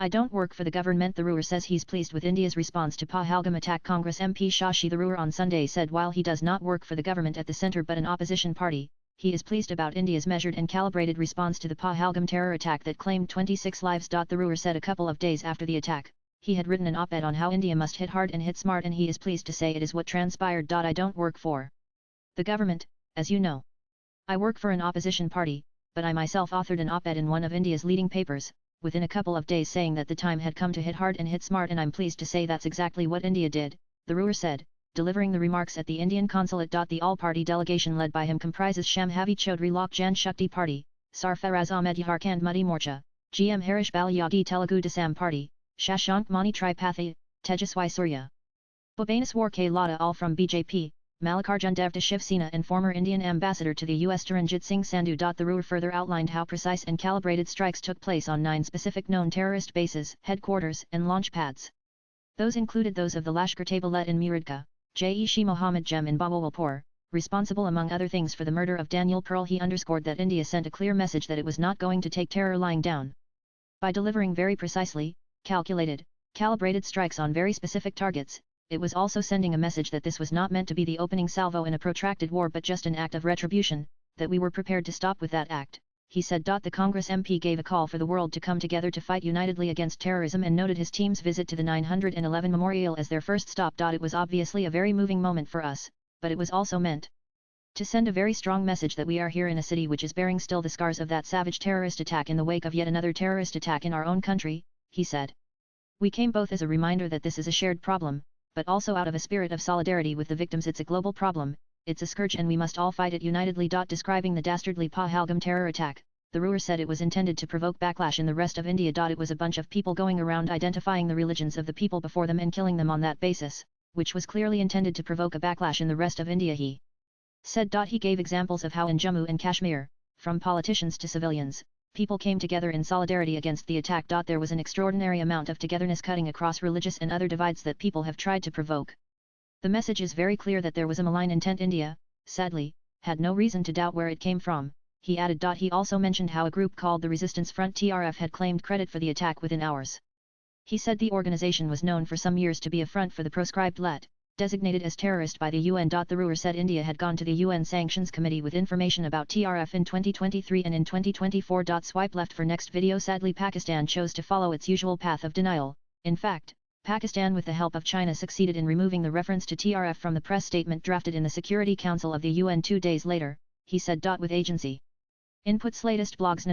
I don't work for the government. Tharoor says he's pleased with India's response to Pahalgam attack. Congress MP Shashi Tharoor on Sunday said while he does not work for the government at the centre but an opposition party, he is pleased about India's measured and calibrated response to the Pahalgam terror attack that claimed 26 lives. Tharoor said a couple of days after the attack, he had written an op-ed on how India must hit hard and hit smart, and he is pleased to say it is what transpired. I don't work for the government, as you know. I work for an opposition party, but I myself authored an op-ed in one of India's leading papers, within a couple of days, saying that the time had come to hit hard and hit smart, and I'm pleased to say that's exactly what India did, Tharoor said, delivering the remarks at the Indian consulate. The all-party delegation led by him comprises Shambhavi Chaudhry Lok Jan Shakti Party, Sarfaraz Ahmed Yarkand Muddy Morcha, GM Harish Balayagi Telugu Desam Party, Shashank Mani Tripathi, Tejaswai Surya, Bhubaneswar K. Lada all from BJP, Mallikarjun Dev to Shiv Sena, and former Indian ambassador to the US Taranjit Singh Sandhu. Tharoor further outlined how precise and calibrated strikes took place on 9 specific known terrorist bases, headquarters, and launch pads. Those included those of the Lashkar-Taiba in Muridka, Jaish-e Mohammed Jem in Bahawalpur, responsible among other things for the murder of Daniel Pearl. He underscored that India sent a clear message that it was not going to take terror lying down. By delivering very precisely, calculated, calibrated strikes on very specific targets, it was also sending a message that this was not meant to be the opening salvo in a protracted war but just an act of retribution, that we were prepared to stop with that act, he said. The Congress MP gave a call for the world to come together to fight unitedly against terrorism and noted his team's visit to the 911 Memorial as their first stop. It was obviously a very moving moment for us, but it was also meant to send a very strong message that we are here in a city which is bearing still the scars of that savage terrorist attack in the wake of yet another terrorist attack in our own country, he said. We came both as a reminder that this is a shared problem, but also out of a spirit of solidarity with the victims. It's a global problem, it's a scourge, and we must all fight it unitedly. Describing the dastardly Pahalgam terror attack, Tharoor said it was intended to provoke backlash in the rest of India. It was a bunch of people going around identifying the religions of the people before them and killing them on that basis, which was clearly intended to provoke a backlash in the rest of India, he said. He gave examples of how in Jammu and Kashmir, from politicians to civilians, people came together in solidarity against the attack. There was an extraordinary amount of togetherness cutting across religious and other divides that people have tried to provoke. The message is very clear that there was a malign intent. India, sadly, had no reason to doubt where it came from, he added. He also mentioned how a group called the Resistance Front TRF had claimed credit for the attack within hours. He said the organization was known for some years to be a front for the proscribed let, designated as terrorist by the UN. Tharoor said India had gone to the UN Sanctions Committee with information about TRF in 2023 and in 2024. Swipe left for next video. Sadly, Pakistan chose to follow its usual path of denial. In fact, Pakistan with the help of China succeeded in removing the reference to TRF from the press statement drafted in the Security Council of the UN 2 days later, he said. With agency inputs latest blogs